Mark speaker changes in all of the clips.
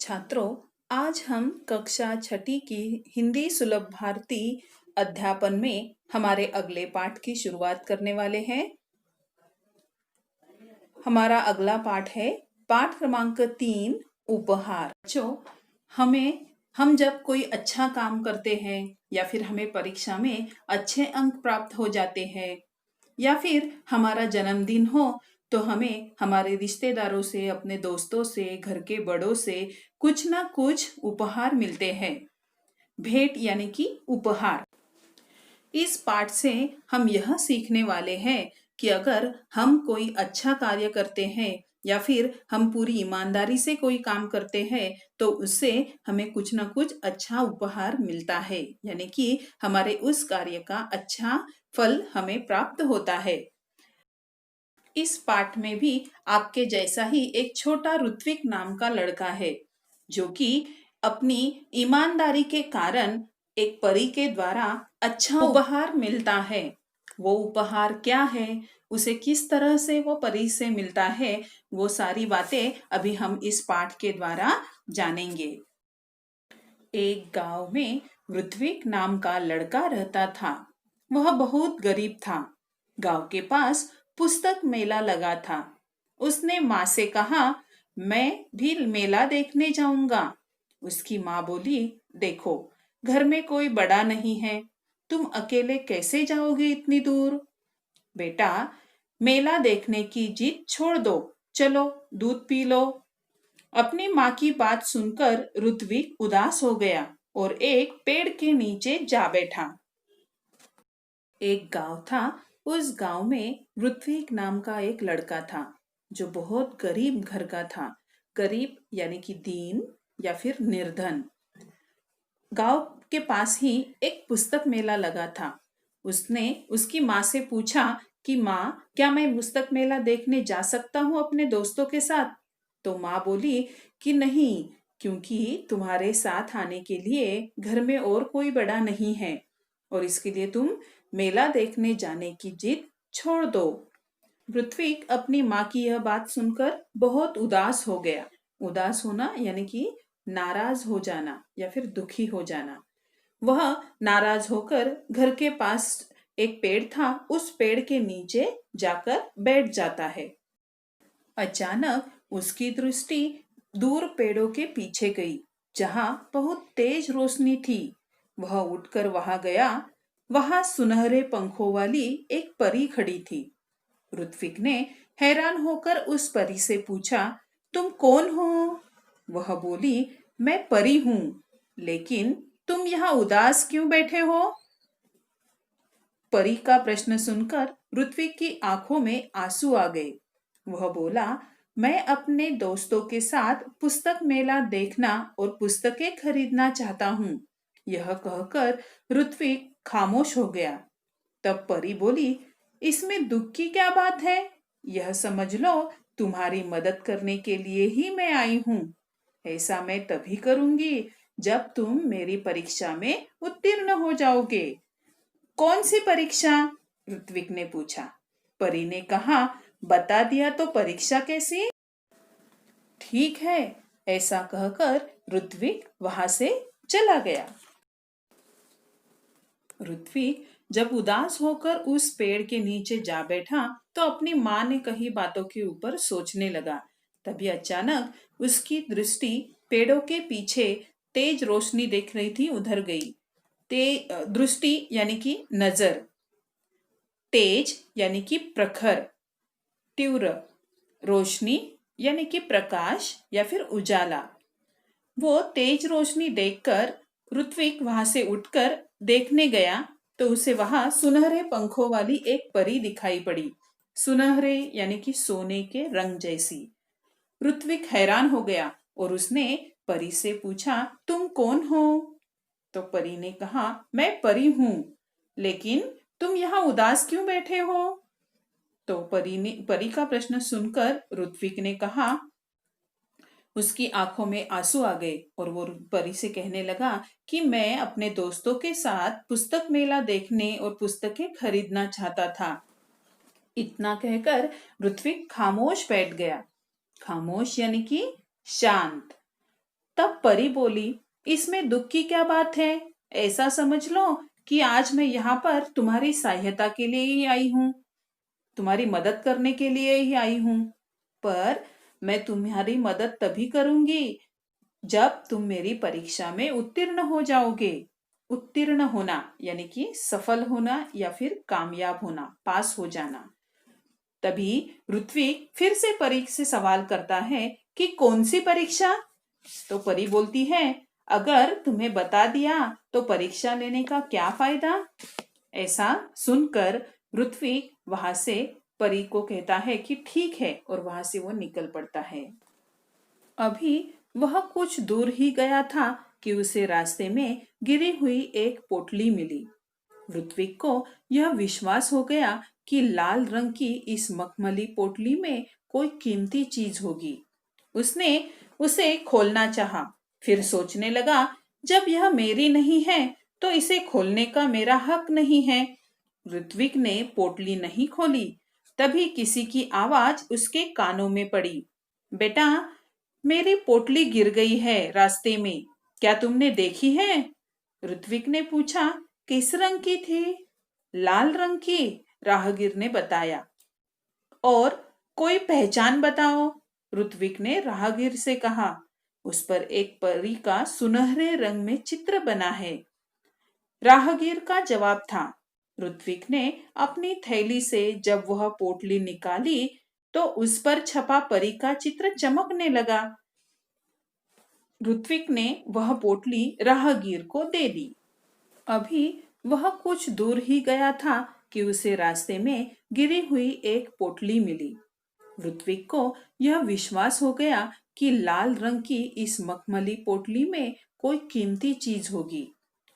Speaker 1: छात्रों, आज हम कक्षा छठी की हिंदी सुलभ भारती अध्यापन में हमारे अगले पाठ की शुरुआत करने वाले हैं। हमारा अगला पाठ है पाठ क्रमांक 3 उपहार। बच्चों, हम जब कोई अच्छा काम करते हैं या फिर हमें परीक्षा में अच्छे अंक प्राप्त हो जाते हैं या फिर हमारा जन्मदिन हो तो हमें हमारे रिश्तेदारों से, अपने दोस्तों से, घर के बड़ों से कुछ ना कुछ उपहार मिलते हैं। भेंट यानी कि उपहार। इस पाठ से हम यह सीखने वाले हैं कि अगर हम कोई अच्छा कार्य करते हैं या फिर हम पूरी ईमानदारी से कोई काम करते हैं तो उससे हमें कुछ ना कुछ अच्छा उपहार मिलता है, यानी कि हमारे उस कार्य का अच्छा फल हमें प्राप्त होता है। इस पाठ में भी आपके जैसा ही एक छोटा ऋत्विक नाम का लड़का है जो कि अपनी ईमानदारी के कारण एक परी के द्वारा अच्छा उपहार मिलता है। वो उपहार क्या है, उसे किस तरह से वो परी से मिलता है, वो सारी बातें अभी हम इस पाठ के द्वारा जानेंगे। एक गांव में ऋत्विक नाम का लड़का रहता था। वह बहुत गरीब था। गांव के पास पुस्तक मेला लगा था। उसने माँ से कहा, मैं भी मेला देखने जाऊंगा। उसकी माँ बोली, देखो, घर में कोई बड़ा नहीं है, तुम अकेले कैसे जाओगे इतनी दूर? बेटा, मेला देखने की जिद छोड़ दो, चलो दूध पी लो। अपनी माँ की बात सुनकर ऋत्विक उदास हो गया और एक पेड़ के नीचे जा बैठा। एक गांव था। उस गांव में ऋत्विक नाम का एक लड़का था जो बहुत गरीब घर का था। गरीब यानी कि दीन या फिर निर्धन। गांव के पास ही एक पुस्तक मेला लगा था। उसने उसकी माँ से पूछा कि माँ, क्या मैं पुस्तक मेला देखने जा सकता हूँ अपने दोस्तों के साथ? तो माँ बोली कि नहीं, क्योंकि तुम्हारे साथ आने के लिए घर में और कोई बड़ा नहीं है और इसके लिए तुम मेला देखने जाने की जिद छोड़ दो। ऋत्विक अपनी माँ की यह बात सुनकर बहुत उदास हो गया। उदास होना यानी कि नाराज हो जाना या फिर दुखी हो जाना। वह नाराज होकर घर के पास एक पेड़ था, उस पेड़ के नीचे जाकर बैठ जाता है। अचानक उसकी दृष्टि दूर पेड़ों के पीछे गई, जहां बहुत तेज रोशनी थी। वह उठकर वहां गया। वहां सुनहरे पंखों वाली एक परी खड़ी थी। ऋत्विक ने हैरान होकर उस परी से पूछा, तुम कौन हो? वह बोली, मैं परी हूं, लेकिन तुम यहाँ उदास क्यों बैठे हो? परी का प्रश्न सुनकर ऋत्विक की आंखों में आंसू आ गए। वह बोला, मैं अपने दोस्तों के साथ पुस्तक मेला देखना और पुस्तकें खरीदना चाहता हूँ। यह कहकर ऋत्विक खामोश हो गया। तब परी बोली, इसमें दुख की क्या बात है? यह समझ लो, तुम्हारी मदद करने के लिए ही मैं आई हूँ। ऐसा मैं तभी करूंगी जब तुम मेरी परीक्षा में उत्तीर्ण हो जाओगे। कौन सी परीक्षा? ऋत्विक ने पूछा। परी ने कहा, बता दिया तो परीक्षा कैसी? ठीक है, ऐसा कहकर ऋत्विक वहां से चला गया। ऋत्विक जब उदास होकर उस पेड़ के नीचे जा बैठा तो अपनी माँ ने कही बातों के ऊपर सोचने लगा। तभी अचानक उसकी दृष्टि पेड़ों के पीछे तेज रोशनी देख रही थी, उधर गई। दृष्टि यानी कि नजर, तेज यानी कि प्रखर, तीव्र, रोशनी यानी कि प्रकाश या फिर उजाला। वो तेज रोशनी देखकर ऋत्विक वहां से उठकर देखने गया तो उसे वहां सुनहरे पंखों वाली एक परी दिखाई पड़ी। सुनहरे यानी कि सोने के रंग जैसी। ऋत्विक हैरान हो गया और उसने परी से पूछा, तुम कौन हो? तो परी ने कहा, मैं परी हूं, लेकिन तुम यहाँ उदास क्यों बैठे हो? तो परी का प्रश्न सुनकर ऋत्विक ने कहा, उसकी आंखों में आंसू आ गए और वो परी से कहने लगा कि मैं अपने दोस्तों के साथ पुस्तक मेला देखने और पुस्तकें खरीदना चाहता था। इतना कहकर ऋत्विक खामोश बैठ गया। खामोश यानी कि शांत। तब परी बोली, इसमें दुख की क्या बात है? ऐसा समझ लो कि आज मैं यहाँ पर तुम्हारी सहायता के लिए ही आई हूँ, तुम्हारी मदद करने के लिए ही आई हूँ। पर मैं तुम्हारी मदद तभी करूंगी जब तुम मेरी परीक्षा में उत्तीर्ण हो जाओगे। उत्तीर्ण होना यानी कि सफल होना या फिर कामयाब होना, पास हो जाना। तभी ऋत्विक फिर से परी से सवाल करता है कि कौन सी परीक्षा? तो परी बोलती है, अगर तुम्हें बता दिया तो परीक्षा लेने का क्या फायदा? ऐसा सुनकर ऋत्विक वहां से परी को कहता है कि ठीक है, और वहां से वो निकल पड़ता है। अभी वह कुछ दूर ही गया था कि उसे रास्ते में गिरी हुई एक पोटली मिली। ऋत्विक को यह विश्वास हो गया कि लाल रंग की इस मखमली पोटली में कोई कीमती चीज होगी। उसने उसे खोलना चाहा, फिर सोचने लगा, जब यह मेरी नहीं है तो इसे खोलने का मेरा हक नहीं है। ऋत्विक ने पोटली नहीं खोली। तभी किसी की आवाज उसके कानों में पड़ी, बेटा, मेरी पोटली गिर गई है रास्ते में, क्या तुमने देखी है? ऋत्विक ने पूछा, किस रंग की थी? लाल रंग की, राहगीर ने बताया। और कोई पहचान बताओ, ऋत्विक ने राहगीर से कहा। उस पर एक परी का सुनहरे रंग में चित्र बना है, राहगीर का जवाब था। ऋत्विक ने अपनी थैली से जब वह पोटली निकाली तो उस पर छपा परी का चित्र चमकने लगा। ऋत्विक ने वह पोटली राहगीर को दे दी। अभी वह कुछ दूर ही गया था कि उसे रास्ते में गिरी हुई एक पोटली मिली। ऋत्विक को यह विश्वास हो गया कि लाल रंग की इस मखमली पोटली में कोई कीमती चीज होगी।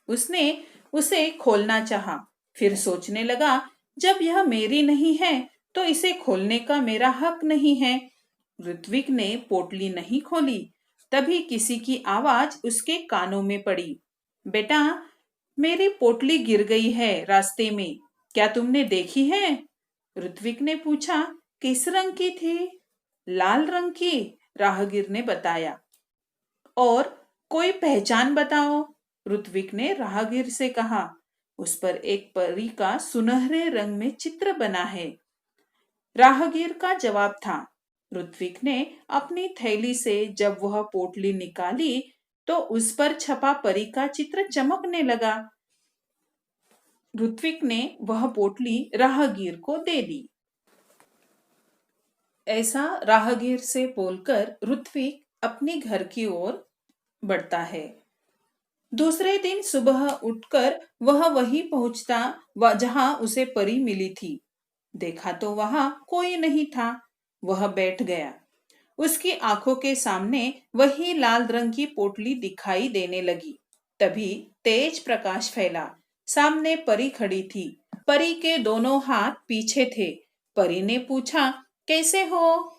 Speaker 1: उसने उसे खोलना चाहा, फिर सोचने लगा, जब यह मेरी नहीं है तो इसे खोलने का मेरा हक नहीं है। ऋत्विक ने पोटली नहीं खोली। तभी किसी की आवाज उसके कानों में पड़ी, बेटा, मेरी पोटली गिर गई है रास्ते में, क्या तुमने देखी है? ऋत्विक ने पूछा, किस रंग की थी? लाल रंग की, राहगीर ने बताया। और कोई पहचान बताओ, ऋत्विक ने राहगीर से कहा। उस पर एक परी का सुनहरे रंग में चित्र बना है, राहगीर का जवाब था। ऋत्विक ने अपनी थैली से जब वह पोटली निकाली तो उस पर छपा परी का चित्र चमकने लगा। ऋत्विक ने वह पोटली राहगीर को दे दी। ऐसा राहगीर से बोलकर ऋत्विक अपने घर की ओर बढ़ता है। दूसरे दिन सुबह उठकर वह वहीं पहुंचता जहां उसे परी मिली थी। देखा तो वहां कोई नहीं था। वह बैठ गया। उसकी आंखों के सामने वही लाल रंग की पोटली दिखाई देने लगी। तभी तेज प्रकाश फैला। सामने परी खड़ी थी। परी के दोनों हाथ पीछे थे। परी ने पूछा, कैसे हो?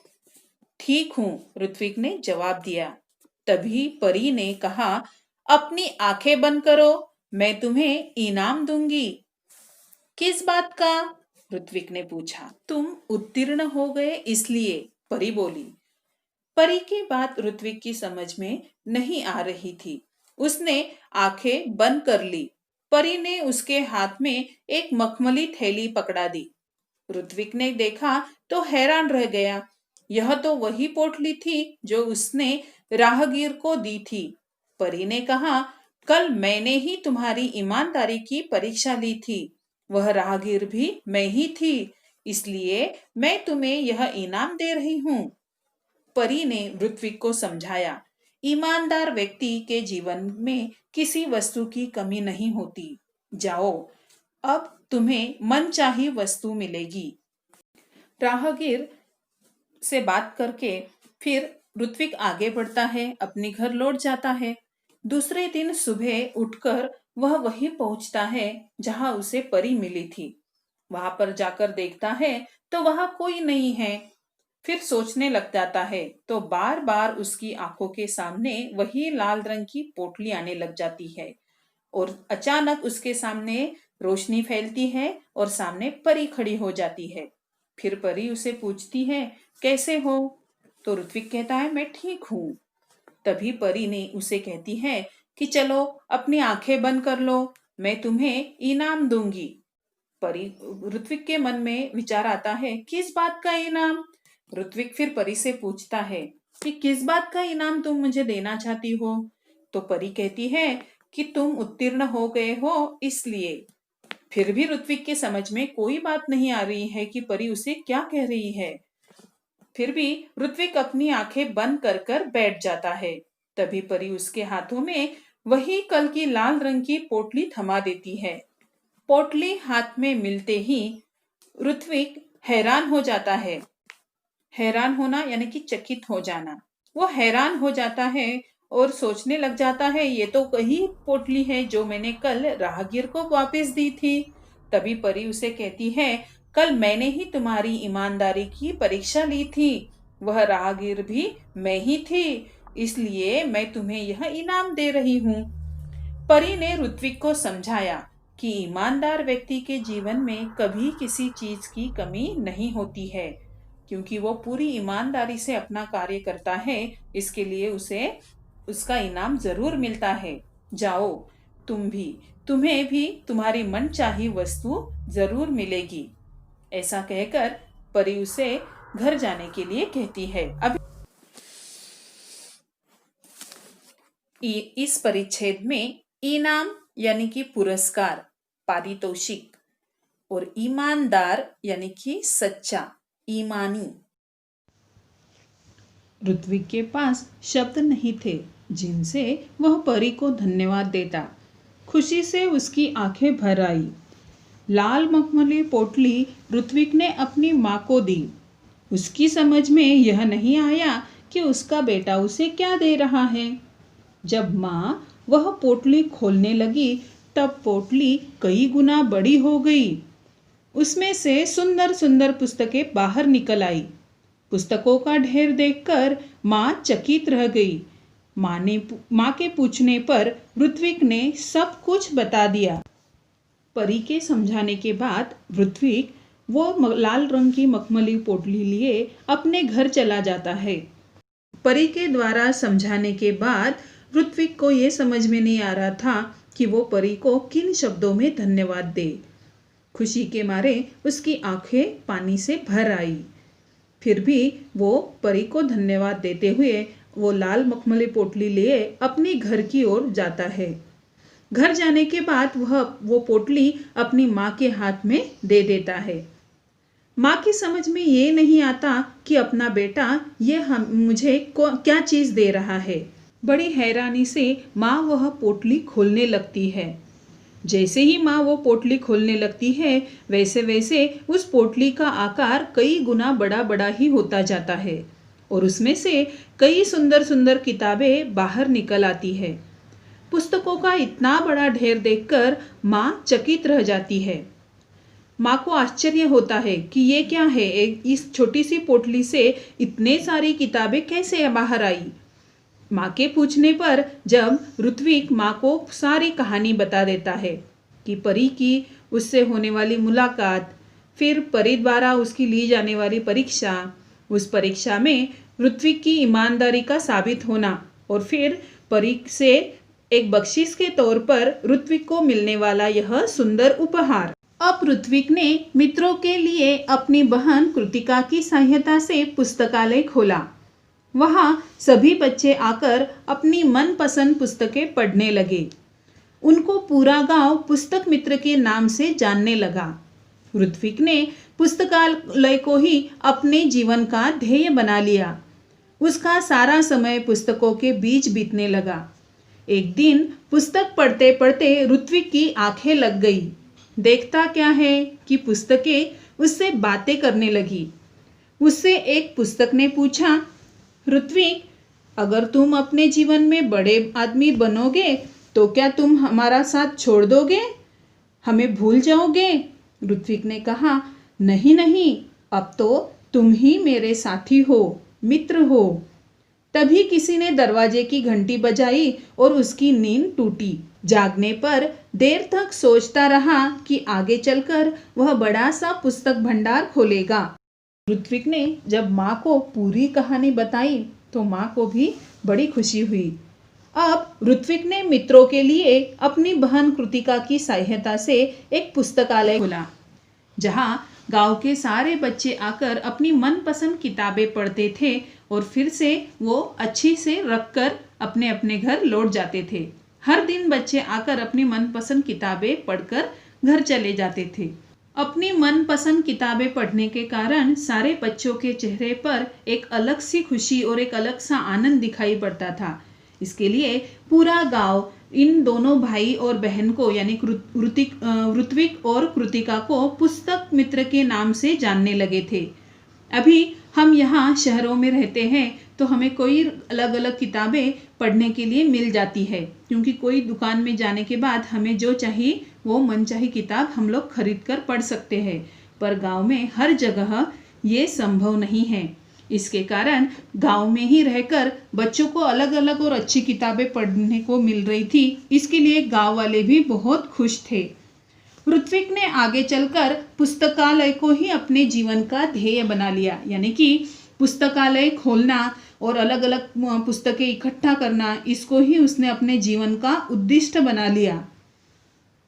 Speaker 1: ठीक हूं, ऋत्विक ने जवाब दिया। तभी परी ने कहा, अपनी आंखें बंद करो, मैं तुम्हें इनाम दूंगी। किस बात का? ऋत्विक ने पूछा। तुम उत्तीर्ण हो गए इसलिए, परी बोली। परी की बात ऋत्विक की समझ में नहीं आ रही थी। उसने आंखें बंद कर ली। परी ने उसके हाथ में एक मखमली थैली पकड़ा दी। ऋत्विक ने देखा तो हैरान रह गया। यह तो वही पोटली थी जो उसने राहगीर को दी थी। परी ने कहा, कल मैंने ही तुम्हारी ईमानदारी की परीक्षा ली थी। वह राहगीर भी मैं ही थी, इसलिए मैं तुम्हें यह इनाम दे रही हूँ। परी ने ऋत्विक को समझाया, ईमानदार व्यक्ति के जीवन में किसी वस्तु की कमी नहीं होती। जाओ, अब तुम्हें मनचाही वस्तु मिलेगी। राहगीर से बात करके फिर ऋत्विक आगे बढ़ता है, अपने घर लौट जाता है। दूसरे दिन सुबह उठकर वह वहीं पहुंचता है जहां उसे परी मिली थी। वहां पर जाकर देखता है तो वहां कोई नहीं है। फिर सोचने लग जाता है तो बार बार उसकी आंखों के सामने वही लाल रंग की पोटली आने लग जाती है। और अचानक उसके सामने रोशनी फैलती है और सामने परी खड़ी हो जाती है। फिर परी उसे पूछती है, कैसे हो? तो ऋत्विक कहता है, मैं ठीक हूँ। तभी परी ने उसे कहती है कि चलो अपनी आंखें बंद कर लो, मैं तुम्हें इनाम दूंगी। परी ऋत्विक के मन में विचार आता है, किस बात का इनाम? ऋत्विक फिर परी से पूछता है कि किस बात का इनाम तुम मुझे देना चाहती हो? तो परी कहती है कि तुम उत्तीर्ण हो गए हो इसलिए। फिर भी ऋत्विक के समझ में कोई बात नहीं आ रही है कि परी उसे क्या कह रही है। फिर भी ऋत्विक अपनी आंखें बंद कर कर बैठ जाता है। तभी परी उसके हाथों में वही कल की लाल रंग की पोटली थमा देती है। पोटली हाथ में मिलते ही ऋत्विक हैरान हो जाता है। हैरान होना यानी कि चकित हो जाना। वो हैरान हो जाता है और सोचने लग जाता है, ये तो वही पोटली है जो मैंने कल राहगीर को वापस दी थी। तभी परी उसे कहती है, कल मैंने ही तुम्हारी ईमानदारी की परीक्षा ली थी, वह राहगीर भी मैं ही थी, इसलिए मैं तुम्हें यह इनाम दे रही हूँ। परी ने ऋत्विक को समझाया कि ईमानदार व्यक्ति के जीवन में कभी किसी चीज की कमी नहीं होती है, क्योंकि वो पूरी ईमानदारी से अपना कार्य करता है, इसके लिए उसे उसका इनाम जरूर मिलता है। जाओ तुम्हें भी तुम्हारी मनचाही वस्तु जरूर मिलेगी। ऐसा कहकर परी उसे घर जाने के लिए कहती है। अब इस परिच्छेद में इनाम यानी कि पुरस्कार, पारितोषिक, और ईमानदार यानी कि सच्चा, ईमानी। ऋत्विक के पास शब्द नहीं थे जिनसे वह परी को धन्यवाद देता। खुशी से उसकी आंखें भर आई। लाल मखमली पोटली ऋत्विक ने अपनी माँ को दी। उसकी समझ में यह नहीं आया कि उसका बेटा उसे क्या दे रहा है। जब माँ वह पोटली खोलने लगी तब पोटली कई गुना बड़ी हो गई। उसमें से सुंदर सुंदर पुस्तकें बाहर निकल आई। पुस्तकों का ढेर देखकर माँ चकित रह गई। माँ के पूछने पर ऋत्विक ने सब कुछ बता दिया। परी के समझाने के बाद ऋत्विक वो लाल रंग की मखमली पोटली लिए अपने घर चला जाता है। परी के द्वारा समझाने के बाद ऋत्विक को ये समझ में नहीं आ रहा था कि वो परी को किन शब्दों में धन्यवाद दे। खुशी के मारे उसकी आंखें पानी से भर आई। फिर भी वो परी को धन्यवाद देते हुए वो लाल मखमली पोटली लिए अपने घर की ओर जाता है। घर जाने के बाद वो पोटली अपनी माँ के हाथ में दे देता है। माँ की समझ में ये नहीं आता कि अपना बेटा ये मुझे क्या चीज़ दे रहा है। बड़ी हैरानी से माँ वह पोटली खोलने लगती है। जैसे ही माँ वो पोटली खोलने लगती है वैसे वैसे उस पोटली का आकार कई गुना बड़ा बड़ा ही होता जाता है और उसमें से कई सुंदर सुंदर किताबें बाहर निकल आती है। पुस्तकों का इतना बड़ा ढेर देखकर माँ चकित रह जाती है। माँ को आश्चर्य होता है कि ये क्या है, इस छोटी सी पोटली से इतने सारी किताबें कैसे बाहर आई। माँ के पूछने पर जब ऋत्विक माँ को सारी कहानी बता देता है कि परी की उससे होने वाली मुलाकात, फिर परी द्वारा उसकी ली जाने वाली परीक्षा, उस परीक्षा में ऋत्विक की ईमानदारी का साबित होना और फिर परी से एक बख्शिश के तौर पर ऋत्विक को मिलने वाला यह सुंदर उपहार। अब ऋत्विक ने मित्रों के लिए अपनी बहन कृतिका की सहायता से पुस्तकालय खोला। वहाँ सभी बच्चे आकर अपनी मनपसंद पुस्तकें पढ़ने लगे। उनको पूरा गांव पुस्तक मित्र के नाम से जानने लगा। ऋत्विक ने पुस्तकालय को ही अपने जीवन का ध्येय बना लिया। उसका सारा समय पुस्तकों के बीच बीतने लगा। एक दिन पुस्तक पढ़ते पढ़ते ऋत्विक की आंखें लग गई। देखता क्या है कि पुस्तकें उससे बातें करने लगी। उससे एक पुस्तक ने पूछा, ऋत्विक, अगर तुम अपने जीवन में बड़े आदमी बनोगे तो क्या तुम हमारा साथ छोड़ दोगे, हमें भूल जाओगे? ऋत्विक ने कहा, नहीं नहीं, अब तो तुम ही मेरे साथी हो, मित्र हो। तभी किसी ने दरवाजे की घंटी बजाई और उसकी नींद टूटी। जागने पर देर तक सोचता रहा कि आगे चलकर वह बड़ा सा पुस्तक भंडार खोलेगा। ऋत्विक ने जब माँ को पूरी कहानी बताई तो माँ को भी बड़ी खुशी हुई। अब ऋत्विक ने मित्रों के लिए अपनी बहन कृतिका की सहायता से एक पुस्तकालय खोला, जहाँ गांव के सारे बच्चे आकर अपनी मनपसंद किताबें पढ़ते थे और फिर से वो अच्छी से रखकर अपने अपने घर लौट जाते थे। हर दिन बच्चे आकर अपनी मनपसंद किताबें पढ़कर घर चले जाते थे। अपनी मनपसंद किताबें पढ़ने के कारण सारे बच्चों के चेहरे पर एक अलग सी खुशी और एक अलग सा आनंद दिखाई पड़ता था। इसके लिए पूरा गांव इन दोनों भाई और बहन को यानी ऋत्विक और कृतिका को पुस्तक मित्र के नाम से जानने लगे थे। अभी हम यहाँ शहरों में रहते हैं तो हमें कोई अलग अलग किताबें पढ़ने के लिए मिल जाती है, क्योंकि कोई दुकान में जाने के बाद हमें जो चाहिए वो मनचाही किताब हम लोग खरीद कर पढ़ सकते हैं। पर गांव में हर जगह ये संभव नहीं है। इसके कारण गांव में ही रहकर बच्चों को अलग अलग और अच्छी किताबें पढ़ने को मिल रही थी। इसके लिए गांव वाले भी बहुत खुश थे। ऋत्विक ने आगे चलकर पुस्तकालय को ही अपने जीवन का ध्येय बना लिया, यानी कि पुस्तकालय खोलना और अलग अलग पुस्तकें इकट्ठा करना, इसको ही उसने अपने जीवन का उद्दिष्ट बना लिया।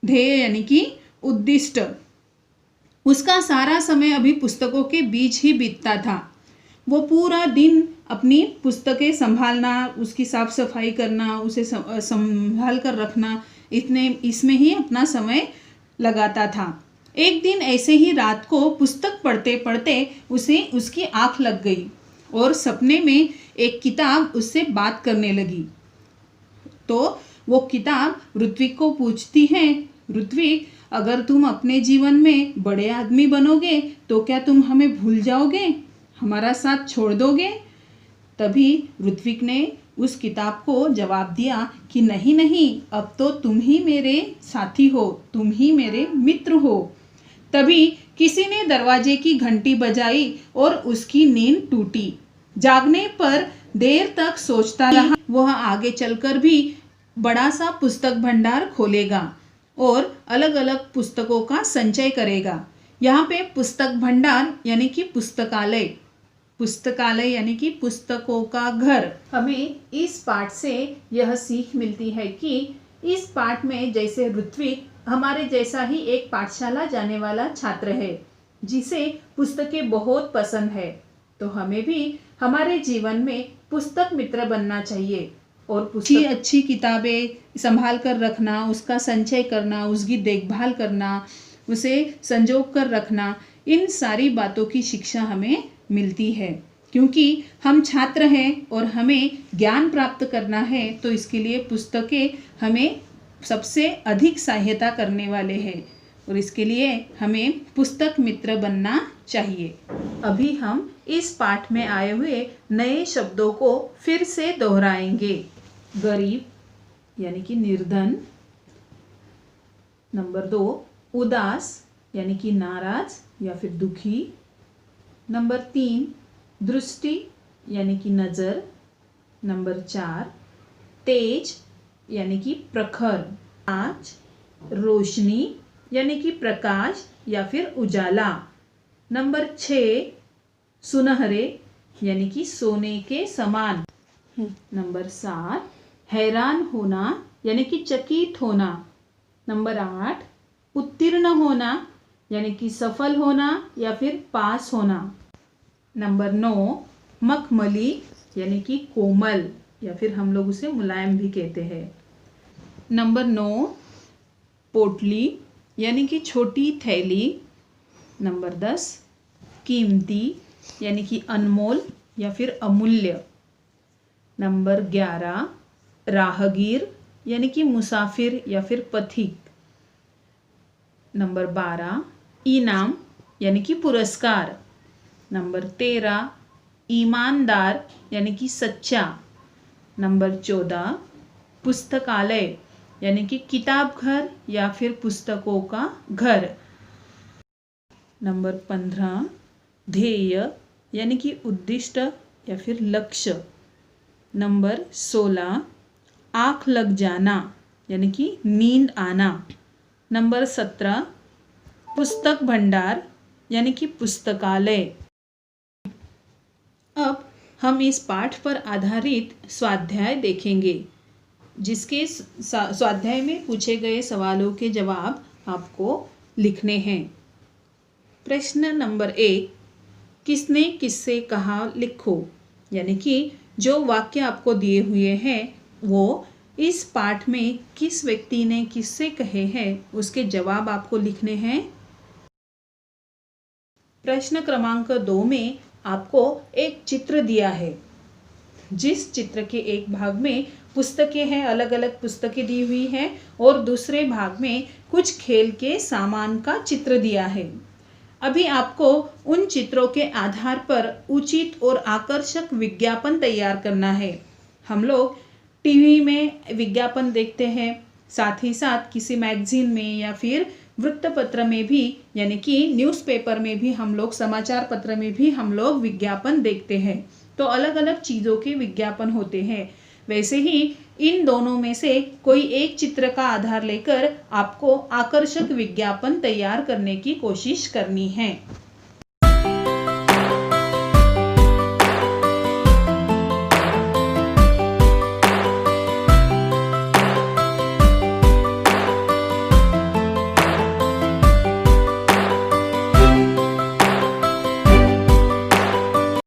Speaker 1: ध्येय यानी कि उद्दिष्ट। उसका सारा समय अभी पुस्तकों के बीच ही बीतता था। वो पूरा दिन अपनी पुस्तकें संभालना, उसकी साफ सफाई करना, उसे संभाल कर रखना, इसमें ही अपना समय लगाता था। एक दिन ऐसे ही रात को पुस्तक पढ़ते पढ़ते उसे उसकी आंख लग गई और सपने में एक किताब उससे बात करने लगी। तो वो किताब ऋत्विक को पूछती है, ऋत्विक, अगर तुम अपने जीवन में बड़े आदमी बनोगे तो क्या तुम हमें भूल जाओगे, हमारा साथ छोड़ दोगे? तभी ऋत्विक ने उस किताब को जवाब दिया कि नहीं नहीं, अब तो तुम ही मेरे साथी हो, तुम ही मेरे मित्र हो। तभी किसी ने दरवाजे की घंटी बजाई और उसकी नींद टूटी। जागने पर देर तक सोचता रहा, वह आगे चलकर भी बड़ा सा पुस्तक भंडार खोलेगा और अलग अलग पुस्तकों का संचय करेगा। यहाँ पे पुस्तक भंडार यानी कि पुस्तकालय, पुस्तकालय यानी कि पुस्तकों का घर। हमें इस पाठ से यह सीख मिलती है कि इस पाठ में जैसे ऋत्विक हमारे जैसा ही एक पाठशाला जाने वाला छात्र है जिसे पुस्तकें बहुत पसंद है, तो हमें भी हमारे जीवन में पुस्तक मित्र बनना चाहिए और अच्छी किताबें संभाल कर रखना, उसका संचय करना, उसकी देखभाल करना, उसे संजो कर रखना, इन सारी बातों की शिक्षा हमें मिलती है। क्योंकि हम छात्र हैं और हमें ज्ञान प्राप्त करना है, तो इसके लिए पुस्तकें हमें सबसे अधिक सहायता करने वाले हैं और इसके लिए हमें पुस्तक मित्र बनना चाहिए। अभी हम इस पाठ में आए हुए नए शब्दों को फिर से दोहराएंगे। गरीब यानी कि निर्धन। नंबर 2, उदास यानी कि नाराज या फिर दुखी। नंबर 3, दृष्टि यानी कि नज़र। नंबर 4, तेज यानी कि प्रखर। 5, रोशनी यानी कि प्रकाश या फिर उजाला। नंबर 6, सुनहरे यानी कि सोने के समान। नंबर 7, हैरान होना यानी कि चकित होना। नंबर 8, उत्तीर्ण होना यानी कि सफल होना या फिर पास होना। नंबर 9, मखमली यानी कि कोमल या फिर हम लोग उसे मुलायम भी कहते हैं। नंबर 9, पोटली यानी कि छोटी थैली। नंबर 10, कीमती यानी कि अनमोल या फिर अमूल्य। नंबर 11, राहगीर यानी कि मुसाफिर या फिर पथिक। नंबर 12, इनाम यानी कि पुरस्कार। नंबर 13, ईमानदार यानी कि सच्चा। नंबर 14, पुस्तकालय यानी कि किताब घर या फिर पुस्तकों का घर। नंबर 15, ध्येय यानी कि उद्दिष्ट या फिर लक्ष्य। नंबर 16, आँख लग जाना यानी कि नींद आना। नंबर 17, पुस्तक भंडार यानी कि पुस्तकालय। अब हम इस पाठ पर आधारित स्वाध्याय देखेंगे, जिसके स्वाध्याय में पूछे गए सवालों के जवाब आपको लिखने हैं। प्रश्न नंबर 1, किसने किससे कहा लिखो, यानी कि जो वाक्य आपको दिए हुए हैं वो इस पाठ में किस व्यक्ति ने किससे कहे हैं उसके जवाब आपको लिखने हैं। प्रश्न क्रमांक 2 में आपको एक चित्र दिया है, जिस चित्र के एक भाग में पुस्तकें हैं, अलग अलग पुस्तकें दी हुई हैं और दूसरे भाग में कुछ खेल के सामान का चित्र दिया है। अभी आपको उन चित्रों के आधार पर उचित और आकर्षक विज्ञापन तैयार करना है। हम लोग टीवी में विज्ञापन देखते हैं, साथ ही साथ किसी मैगजीन में या फिर वृत्तपत्र में भी, यानी कि न्यूज़पेपर में भी हम लोग, समाचार पत्र में भी हम लोग विज्ञापन देखते हैं। तो अलग अलग चीज़ों के विज्ञापन होते हैं। वैसे ही इन दोनों में से कोई एक चित्र का आधार लेकर आपको आकर्षक विज्ञापन तैयार करने की कोशिश करनी है।